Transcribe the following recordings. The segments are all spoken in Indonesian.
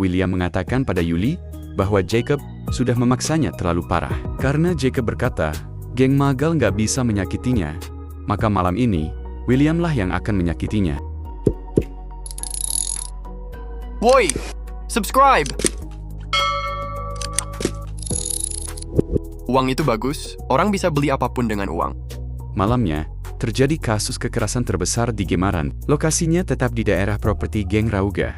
William mengatakan pada Yuli bahwa Jacob sudah memaksanya terlalu parah. Karena Jacob berkata, geng Magal nggak bisa menyakitinya, maka malam ini, William lah yang akan menyakitinya. Woi, subscribe! Uang itu bagus, orang bisa beli apapun dengan uang. Malamnya, terjadi kasus kekerasan terbesar di Gemaran. Lokasinya tetap di daerah properti geng Rauga.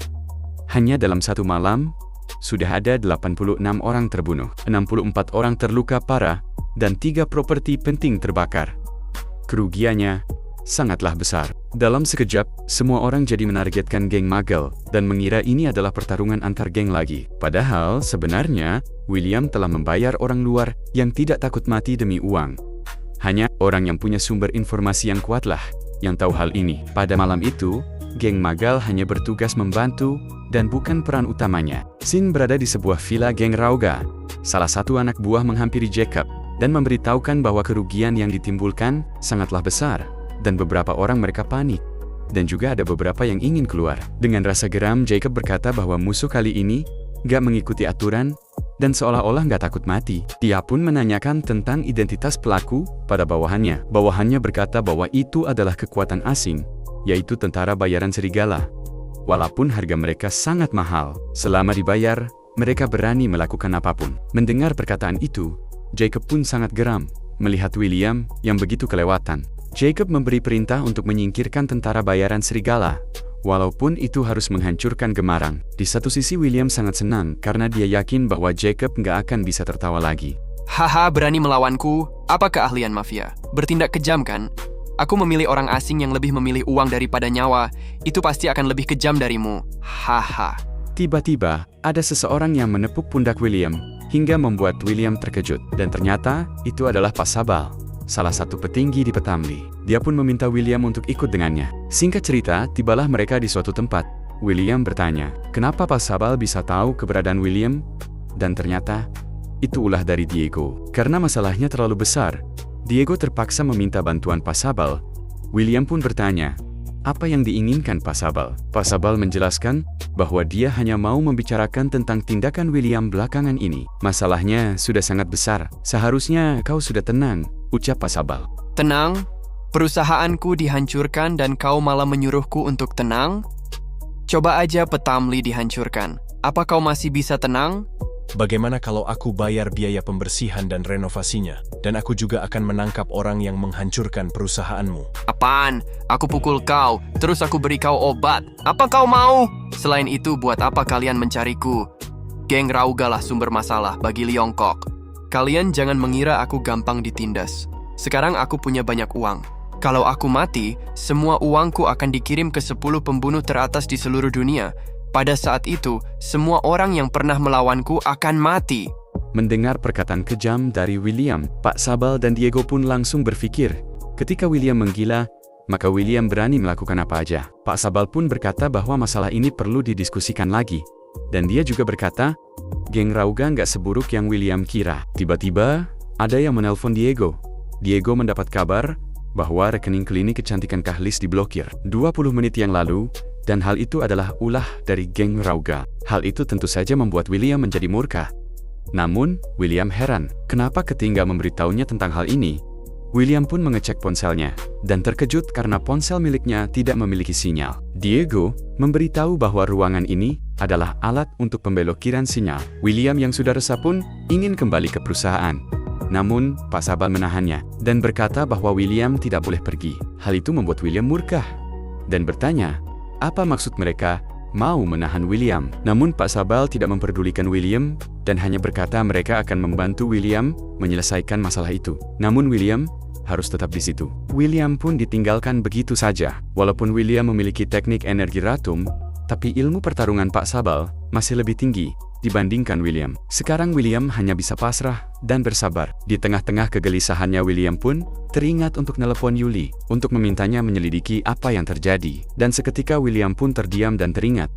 Hanya dalam satu malam, sudah ada 86 orang terbunuh, 64 orang terluka parah, dan 3 properti penting terbakar. Kerugiannya sangatlah besar. Dalam sekejap, semua orang jadi menargetkan geng Magal dan mengira ini adalah pertarungan antar geng lagi. Padahal sebenarnya, William telah membayar orang luar yang tidak takut mati demi uang. Hanya orang yang punya sumber informasi yang kuatlah yang tahu hal ini. Pada malam itu, geng Magal hanya bertugas membantu dan bukan peran utamanya. Sin berada di sebuah villa geng Rauga. Salah satu anak buah menghampiri Jacob dan memberitahukan bahwa kerugian yang ditimbulkan sangatlah besar, dan beberapa orang mereka panik. Dan juga ada beberapa yang ingin keluar. Dengan rasa geram, Jacob berkata bahwa musuh kali ini gak mengikuti aturan dan seolah-olah gak takut mati. Dia pun menanyakan tentang identitas pelaku pada bawahannya. Bawahannya berkata bahwa itu adalah kekuatan asing, yaitu tentara bayaran serigala. Walaupun harga mereka sangat mahal, selama dibayar, mereka berani melakukan apapun. Mendengar perkataan itu, Jacob pun sangat geram melihat William yang begitu kelewatan. Jacob memberi perintah untuk menyingkirkan tentara bayaran serigala, walaupun itu harus menghancurkan Gemarang. Di satu sisi William sangat senang karena dia yakin bahwa Jacob nggak akan bisa tertawa lagi. Haha, berani melawanku? Apa keahlian mafia? Bertindak kejam kan? Aku memilih orang asing yang lebih memilih uang daripada nyawa. Itu pasti akan lebih kejam darimu. Haha. Tiba-tiba, ada seseorang yang menepuk pundak William, hingga membuat William terkejut. Dan ternyata, itu adalah Pak Sabal, salah satu petinggi di Petamli. Dia pun meminta William untuk ikut dengannya. Singkat cerita, tibalah mereka di suatu tempat. William bertanya, kenapa Pak Sabal bisa tahu keberadaan William? Dan ternyata, itu ulah dari Diego. Karena masalahnya terlalu besar, Diego terpaksa meminta bantuan Pak Sabal. William pun bertanya, apa yang diinginkan Pak Sabal? Pak Sabal menjelaskan bahwa dia hanya mau membicarakan tentang tindakan William belakangan ini. Masalahnya sudah sangat besar. Seharusnya kau sudah tenang, ucap Pak Sabal. Tenang? Perusahaanku dihancurkan dan kau malah menyuruhku untuk tenang? Coba aja Petamli dihancurkan. Apa kau masih bisa tenang? Bagaimana kalau aku bayar biaya pembersihan dan renovasinya? Dan aku juga akan menangkap orang yang menghancurkan perusahaanmu. Apaan? Aku pukul kau, terus aku beri kau obat. Apa kau mau? Selain itu, buat apa kalian mencariku? Geng Rauga lah sumber masalah bagi Liongkok. Kalian jangan mengira aku gampang ditindas. Sekarang aku punya banyak uang. Kalau aku mati, semua uangku akan dikirim ke 10 pembunuh teratas di seluruh dunia. Pada saat itu, semua orang yang pernah melawanku akan mati. Mendengar perkataan kejam dari William, Pak Sabal dan Diego pun langsung berpikir, ketika William menggila, maka William berani melakukan apa aja. Pak Sabal pun berkata bahwa masalah ini perlu didiskusikan lagi. Dan dia juga berkata, geng Rauga nggak seburuk yang William kira. Tiba-tiba, ada yang menelpon Diego. Diego mendapat kabar bahwa rekening klinik kecantikan Kahlis diblokir 20 menit yang lalu, dan hal itu adalah ulah dari geng Rauga. Hal itu tentu saja membuat William menjadi murka. Namun, William heran, kenapa ketika memberitahunya tentang hal ini? William pun mengecek ponselnya, dan terkejut karena ponsel miliknya tidak memiliki sinyal. Diego memberitahu bahwa ruangan ini adalah alat untuk pemblokiran sinyal. William yang sudah resah pun ingin kembali ke perusahaan. Namun, Pak Sabal menahannya, dan berkata bahwa William tidak boleh pergi. Hal itu membuat William murka, dan bertanya, apa maksud mereka mau menahan William? Namun Pak Sabal tidak memperdulikan William dan hanya berkata mereka akan membantu William menyelesaikan masalah itu. Namun William harus tetap di situ. William pun ditinggalkan begitu saja. Walaupun William memiliki teknik energi Ratum, tapi ilmu pertarungan Pak Sabal masih lebih tinggi dibandingkan William. Sekarang William hanya bisa pasrah dan bersabar. Di tengah-tengah kegelisahannya, William pun teringat untuk nelepon Yuli untuk memintanya menyelidiki apa yang terjadi. Dan seketika William pun terdiam dan teringat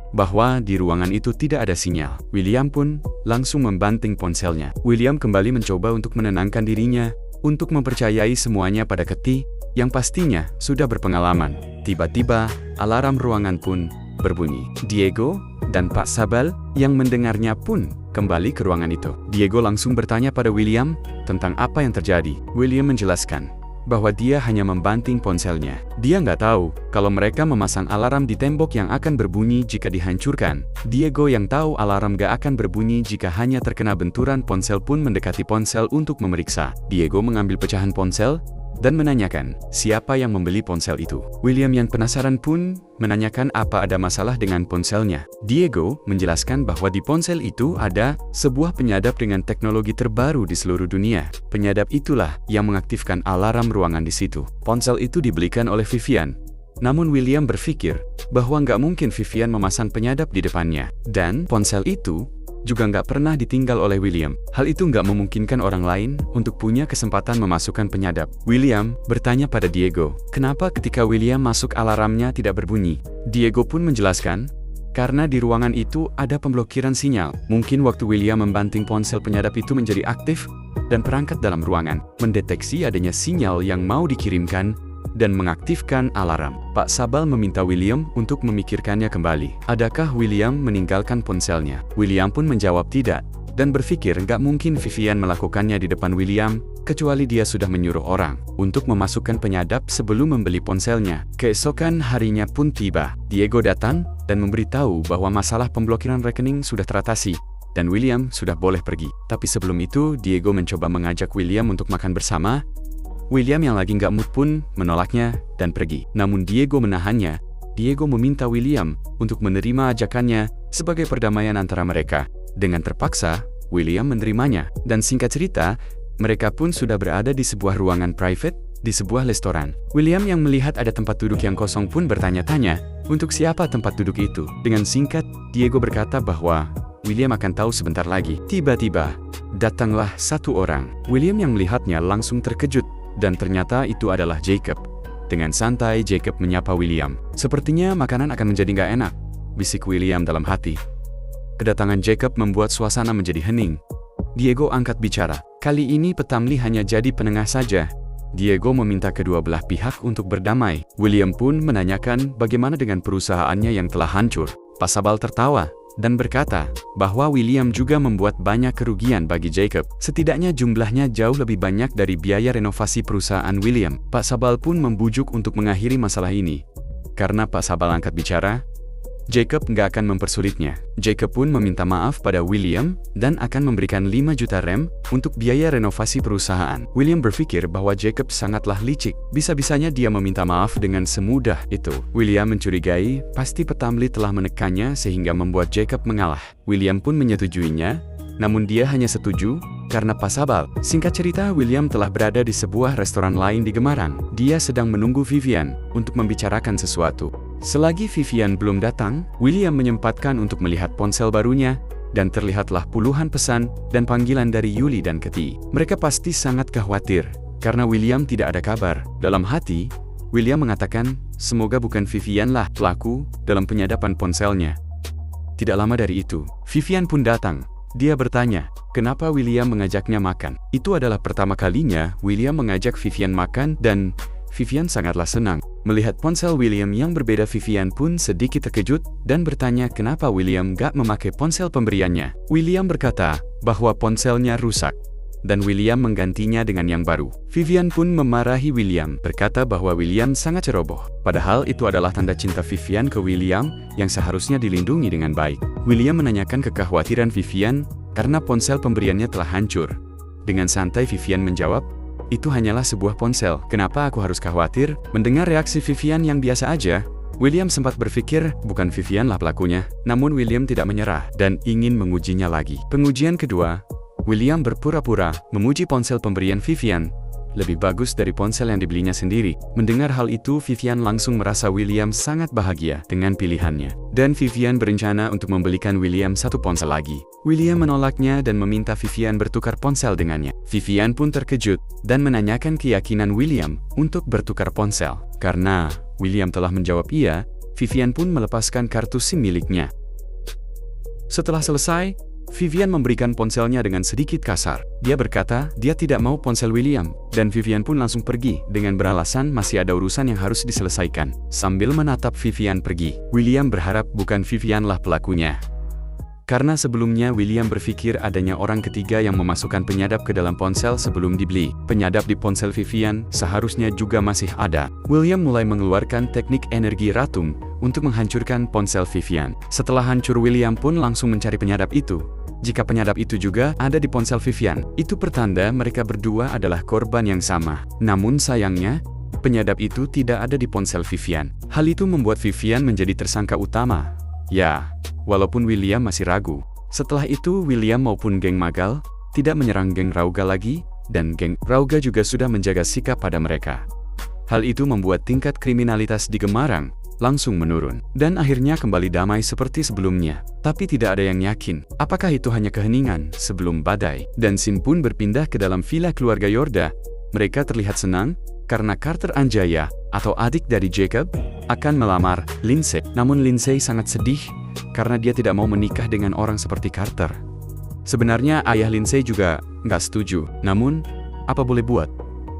bahwa di ruangan itu tidak ada sinyal. William pun langsung membanting ponselnya. William kembali mencoba untuk menenangkan dirinya, untuk mempercayai semuanya pada Keti yang pastinya sudah berpengalaman. Tiba-tiba, alarm ruangan pun berbunyi. Diego dan Pak Sabal yang mendengarnya pun kembali ke ruangan itu. Diego langsung bertanya pada William tentang apa yang terjadi. William menjelaskan bahwa dia hanya membanting ponselnya. Dia nggak tahu kalau mereka memasang alarm di tembok yang akan berbunyi jika dihancurkan. Diego yang tahu alarm nggak akan berbunyi jika hanya terkena benturan ponsel pun mendekati ponsel untuk memeriksa. Diego mengambil pecahan ponsel dan menanyakan siapa yang membeli ponsel itu. William yang penasaran pun menanyakan apa ada masalah dengan ponselnya. Diego menjelaskan bahwa di ponsel itu ada sebuah penyadap dengan teknologi terbaru di seluruh dunia. Penyadap itulah yang mengaktifkan alarm ruangan di situ. Ponsel itu dibelikan oleh Vivian. Namun William berpikir bahwa nggak mungkin Vivian memasang penyadap di depannya. Dan ponsel itu juga nggak pernah ditinggal oleh William. Hal itu nggak memungkinkan orang lain untuk punya kesempatan memasukkan penyadap. William bertanya pada Diego, kenapa ketika William masuk alarmnya tidak berbunyi? Diego pun menjelaskan, karena di ruangan itu ada pemblokiran sinyal. Mungkin waktu William membanting ponsel penyadap itu menjadi aktif, dan perangkat dalam ruangan mendeteksi adanya sinyal yang mau dikirimkan dan mengaktifkan alarm. Pak Sabal meminta William untuk memikirkannya kembali. Adakah William meninggalkan ponselnya? William pun menjawab tidak, dan berpikir nggak mungkin Vivian melakukannya di depan William, kecuali dia sudah menyuruh orang untuk memasukkan penyadap sebelum membeli ponselnya. Keesokan harinya pun tiba. Diego datang dan memberitahu bahwa masalah pemblokiran rekening sudah teratasi, dan William sudah boleh pergi. Tapi sebelum itu, Diego mencoba mengajak William untuk makan bersama. William yang lagi nggak mood pun menolaknya dan pergi. Namun Diego menahannya. Diego meminta William untuk menerima ajakannya sebagai perdamaian antara mereka. Dengan terpaksa, William menerimanya. Dan singkat cerita, mereka pun sudah berada di sebuah ruangan private di sebuah restoran. William yang melihat ada tempat duduk yang kosong pun bertanya-tanya, untuk siapa tempat duduk itu? Dengan singkat, Diego berkata bahwa William akan tahu sebentar lagi. Tiba-tiba, datanglah satu orang. William yang melihatnya langsung terkejut. Dan ternyata itu adalah Jacob. Dengan santai, Jacob menyapa William. Sepertinya makanan akan menjadi nggak enak, bisik William dalam hati. Kedatangan Jacob membuat suasana menjadi hening. Diego angkat bicara. Kali ini Petamli hanya jadi penengah saja. Diego meminta kedua belah pihak untuk berdamai. William pun menanyakan bagaimana dengan perusahaannya yang telah hancur. Pak Sabal tertawa dan berkata bahwa William juga membuat banyak kerugian bagi Jacob. Setidaknya jumlahnya jauh lebih banyak dari biaya renovasi perusahaan William. Pak Sabal pun membujuk untuk mengakhiri masalah ini. Karena Pak Sabal angkat bicara, Jacob nggak akan mempersulitnya. Jacob pun meminta maaf pada William dan akan memberikan 5 juta rem untuk biaya renovasi perusahaan. William berpikir bahwa Jacob sangatlah licik. Bisa-bisanya dia meminta maaf dengan semudah itu. William mencurigai pasti Petamli telah menekannya sehingga membuat Jacob mengalah. William pun menyetujuinya, namun dia hanya setuju karena Pak Sabal. Singkat cerita, William telah berada di sebuah restoran lain di Gemarang. Dia sedang menunggu Vivian untuk membicarakan sesuatu. Selagi Vivian belum datang, William menyempatkan untuk melihat ponsel barunya, dan terlihatlah puluhan pesan dan panggilan dari Yuli dan Keti. Mereka pasti sangat khawatir, karena William tidak ada kabar. Dalam hati, William mengatakan, semoga bukan Vivian lah pelaku dalam penyadapan ponselnya. Tidak lama dari itu, Vivian pun datang. Dia bertanya, kenapa William mengajaknya makan? Itu adalah pertama kalinya William mengajak Vivian makan, dan Vivian sangatlah senang. Melihat ponsel William yang berbeda, Vivian pun sedikit terkejut dan bertanya kenapa William gak memakai ponsel pemberiannya. William berkata bahwa ponselnya rusak, dan William menggantinya dengan yang baru. Vivian pun memarahi William, berkata bahwa William sangat ceroboh. Padahal itu adalah tanda cinta Vivian ke William yang seharusnya dilindungi dengan baik. William menanyakan kekhawatiran Vivian karena ponsel pemberiannya telah hancur. Dengan santai Vivian menjawab, itu hanyalah sebuah ponsel, kenapa aku harus khawatir? Mendengar reaksi Vivian yang biasa aja, William sempat berpikir bukan Vivian lah pelakunya. Namun William tidak menyerah dan ingin mengujinya lagi. Pengujian kedua, William berpura-pura memuji ponsel pemberian Vivian. Lebih bagus dari ponsel yang dibelinya sendiri. Mendengar hal itu, Vivian langsung merasa William sangat bahagia dengan pilihannya. Dan Vivian berencana untuk membelikan William satu ponsel lagi. William menolaknya dan meminta Vivian bertukar ponsel dengannya. Vivian pun terkejut dan menanyakan keyakinan William untuk bertukar ponsel. Karena William telah menjawab iya, Vivian pun melepaskan kartu SIM miliknya. Setelah selesai, Vivian memberikan ponselnya dengan sedikit kasar. Dia berkata dia tidak mau ponsel William, dan Vivian pun langsung pergi dengan beralasan masih ada urusan yang harus diselesaikan. Sambil menatap Vivian pergi, William berharap bukan Vivianlah pelakunya. Karena sebelumnya William berpikir adanya orang ketiga yang memasukkan penyadap ke dalam ponsel sebelum dibeli. Penyadap di ponsel Vivian seharusnya juga masih ada. William mulai mengeluarkan teknik energi ratung untuk menghancurkan ponsel Vivian. Setelah hancur, William pun langsung mencari penyadap itu. Jika penyadap itu juga ada di ponsel Vivian, itu pertanda mereka berdua adalah korban yang sama. Namun sayangnya, penyadap itu tidak ada di ponsel Vivian. Hal itu membuat Vivian menjadi tersangka utama. Ya, walaupun William masih ragu. Setelah itu, William maupun geng Magal tidak menyerang geng Rauga lagi, dan geng Rauga juga sudah menjaga sikap pada mereka. Hal itu membuat tingkat kriminalitas di Gemarang langsung menurun, dan akhirnya kembali damai seperti sebelumnya. Tapi tidak ada yang yakin, apakah itu hanya keheningan sebelum badai. Dan Sin pun berpindah ke dalam villa keluarga Yorda. Mereka terlihat senang, karena Carter Anjaya, atau adik dari Jacob, akan melamar Lindsay. Namun Lindsay sangat sedih, karena dia tidak mau menikah dengan orang seperti Carter. Sebenarnya ayah Lindsay juga nggak setuju, namun apa boleh buat?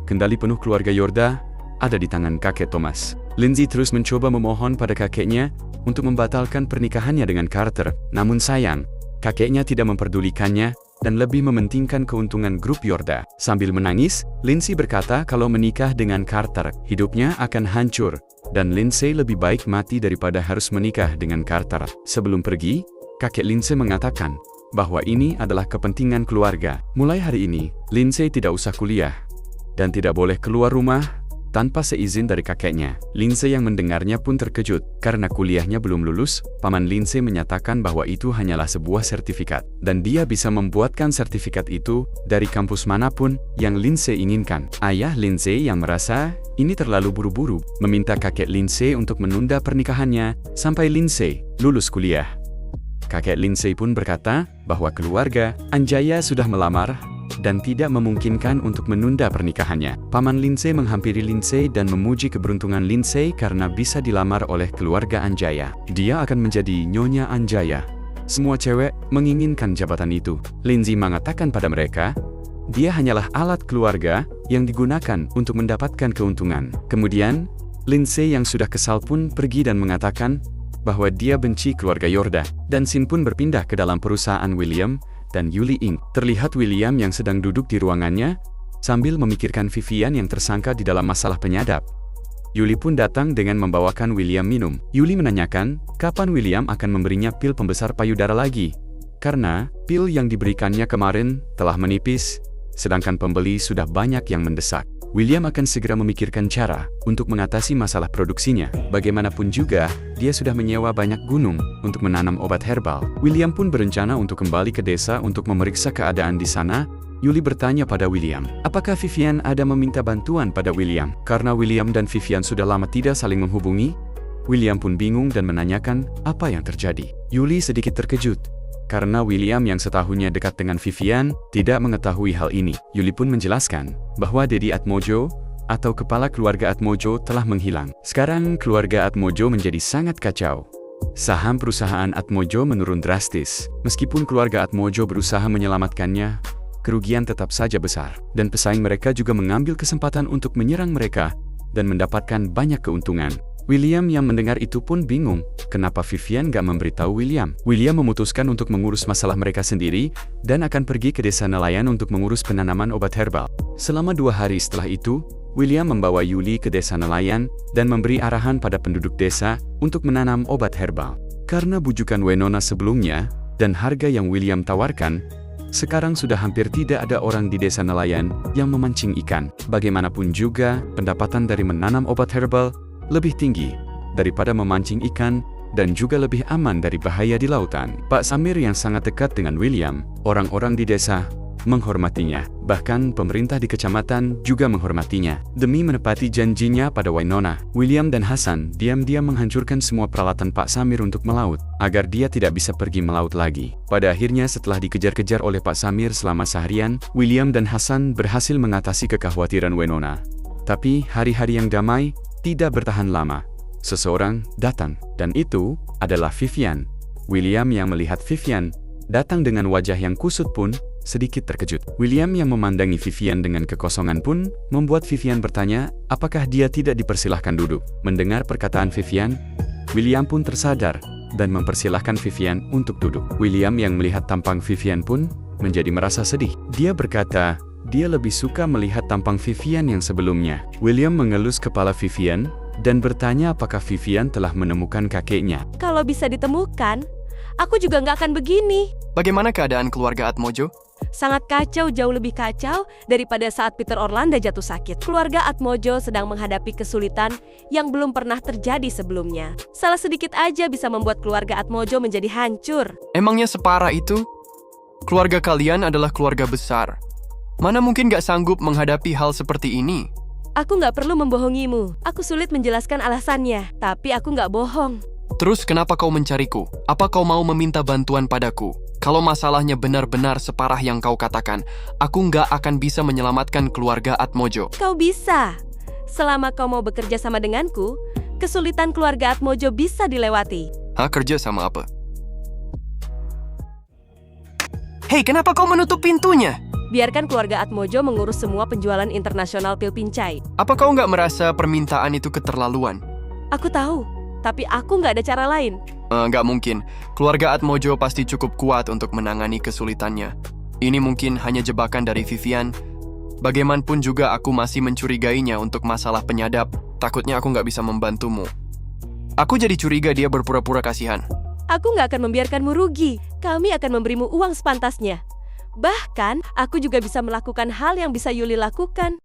Kendali penuh keluarga Yorda ada di tangan kakek Thomas. Lindsay terus mencoba memohon pada kakeknya untuk membatalkan pernikahannya dengan Carter. Namun sayang, kakeknya tidak memperdulikannya dan lebih mementingkan keuntungan grup Yorda. Sambil menangis, Lindsay berkata kalau menikah dengan Carter, hidupnya akan hancur, dan Lindsay lebih baik mati daripada harus menikah dengan Carter. Sebelum pergi, kakek Lindsay mengatakan bahwa ini adalah kepentingan keluarga. Mulai hari ini, Lindsay tidak usah kuliah dan tidak boleh keluar rumah tanpa seizin dari kakeknya. Lindsay yang mendengarnya pun terkejut. Karena kuliahnya belum lulus, paman Lindsay menyatakan bahwa itu hanyalah sebuah sertifikat, dan dia bisa membuatkan sertifikat itu dari kampus manapun yang Lindsay inginkan. Ayah Lindsay yang merasa ini terlalu buru-buru, meminta kakek Lindsay untuk menunda pernikahannya sampai Lindsay lulus kuliah. Kakek Lindsay pun berkata bahwa keluarga Anjaya sudah melamar dan tidak memungkinkan untuk menunda pernikahannya. Paman Lindsay menghampiri Lindsay dan memuji keberuntungan Lindsay karena bisa dilamar oleh keluarga Anjaya. Dia akan menjadi Nyonya Anjaya. Semua cewek menginginkan jabatan itu. Lindsay mengatakan pada mereka, dia hanyalah alat keluarga yang digunakan untuk mendapatkan keuntungan. Kemudian, Lindsay yang sudah kesal pun pergi dan mengatakan bahwa dia benci keluarga Yorda. Dan Sin pun berpindah ke dalam perusahaan William dan Yuli Inc. Terlihat William yang sedang duduk di ruangannya sambil memikirkan Vivian yang tersangka di dalam masalah penyadap. Yuli pun datang dengan membawakan William minum. Yuli menanyakan kapan William akan memberinya pil pembesar payudara lagi, karena pil yang diberikannya kemarin telah menipis, sedangkan pembeli sudah banyak yang mendesak. William akan segera memikirkan cara untuk mengatasi masalah produksinya. Bagaimanapun juga, dia sudah menyewa banyak gunung untuk menanam obat herbal. William pun berencana untuk kembali ke desa untuk memeriksa keadaan di sana. Yuli bertanya pada William, apakah Vivian ada meminta bantuan pada William? Karena William dan Vivian sudah lama tidak saling menghubungi, William pun bingung dan menanyakan apa yang terjadi. Yuli sedikit terkejut, karena William yang setahunnya dekat dengan Vivian tidak mengetahui hal ini. Yuli pun menjelaskan bahwa Dedi Atmojo atau kepala keluarga Atmojo telah menghilang. Sekarang keluarga Atmojo menjadi sangat kacau. Saham perusahaan Atmojo menurun drastis. Meskipun keluarga Atmojo berusaha menyelamatkannya, kerugian tetap saja besar. Dan pesaing mereka juga mengambil kesempatan untuk menyerang mereka dan mendapatkan banyak keuntungan. William yang mendengar itu pun bingung, kenapa Vivian gak memberitahu William. William memutuskan untuk mengurus masalah mereka sendiri, dan akan pergi ke desa nelayan untuk mengurus penanaman obat herbal. Selama 2 hari setelah itu, William membawa Yuli ke desa nelayan, dan memberi arahan pada penduduk desa untuk menanam obat herbal. Karena bujukan Winona sebelumnya, dan harga yang William tawarkan, sekarang sudah hampir tidak ada orang di desa nelayan yang memancing ikan. Bagaimanapun juga, pendapatan dari menanam obat herbal lebih tinggi daripada memancing ikan dan juga lebih aman dari bahaya di lautan. Pak Samir yang sangat dekat dengan William, orang-orang di desa menghormatinya. Bahkan pemerintah di kecamatan juga menghormatinya. Demi menepati janjinya pada Winona, William dan Hasan diam-diam menghancurkan semua peralatan Pak Samir untuk melaut, agar dia tidak bisa pergi melaut lagi. Pada akhirnya setelah dikejar-kejar oleh Pak Samir selama seharian, William dan Hasan berhasil mengatasi kekhawatiran Winona. Tapi hari-hari yang damai tidak bertahan lama. Seseorang datang, dan itu adalah Vivian. William yang melihat Vivian datang dengan wajah yang kusut pun sedikit terkejut. William yang memandangi Vivian dengan kekosongan pun membuat Vivian bertanya apakah dia tidak dipersilahkan duduk. Mendengar perkataan Vivian, William pun tersadar dan mempersilahkan Vivian untuk duduk. William yang melihat tampang Vivian pun menjadi merasa sedih. Dia berkata, dia lebih suka melihat tampang Vivian yang sebelumnya. William mengelus kepala Vivian dan bertanya apakah Vivian telah menemukan kakeknya. Kalau bisa ditemukan, aku juga nggak akan begini. Bagaimana keadaan keluarga Atmojo? Sangat kacau, jauh lebih kacau daripada saat Peter Orlando jatuh sakit. Keluarga Atmojo sedang menghadapi kesulitan yang belum pernah terjadi sebelumnya. Salah sedikit aja bisa membuat keluarga Atmojo menjadi hancur. Emangnya separah itu? Keluarga kalian adalah keluarga besar. Mana mungkin gak sanggup menghadapi hal seperti ini? Aku nggak perlu membohongimu. Aku sulit menjelaskan alasannya, tapi aku nggak bohong. Terus kenapa kau mencariku? Apa kau mau meminta bantuan padaku? Kalau masalahnya benar-benar separah yang kau katakan, aku nggak akan bisa menyelamatkan keluarga Atmojo. Kau bisa. Selama kau mau bekerja sama denganku, kesulitan keluarga Atmojo bisa dilewati. Hah, kerja sama apa? Hei, kenapa kau menutup pintunya? Biarkan keluarga Atmojo mengurus semua penjualan internasional pil pincai. Apa kau nggak merasa permintaan itu keterlaluan? Aku tahu, tapi aku nggak ada cara lain. Nggak mungkin. Keluarga Atmojo pasti cukup kuat untuk menangani kesulitannya. Ini mungkin hanya jebakan dari Vivian. Bagaimanapun juga aku masih mencurigainya untuk masalah penyadap. Takutnya aku nggak bisa membantumu. Aku jadi curiga dia berpura-pura kasihan. Aku nggak akan membiarkanmu rugi. Kami akan memberimu uang sepantasnya. Bahkan, aku juga bisa melakukan hal yang bisa Yuli lakukan.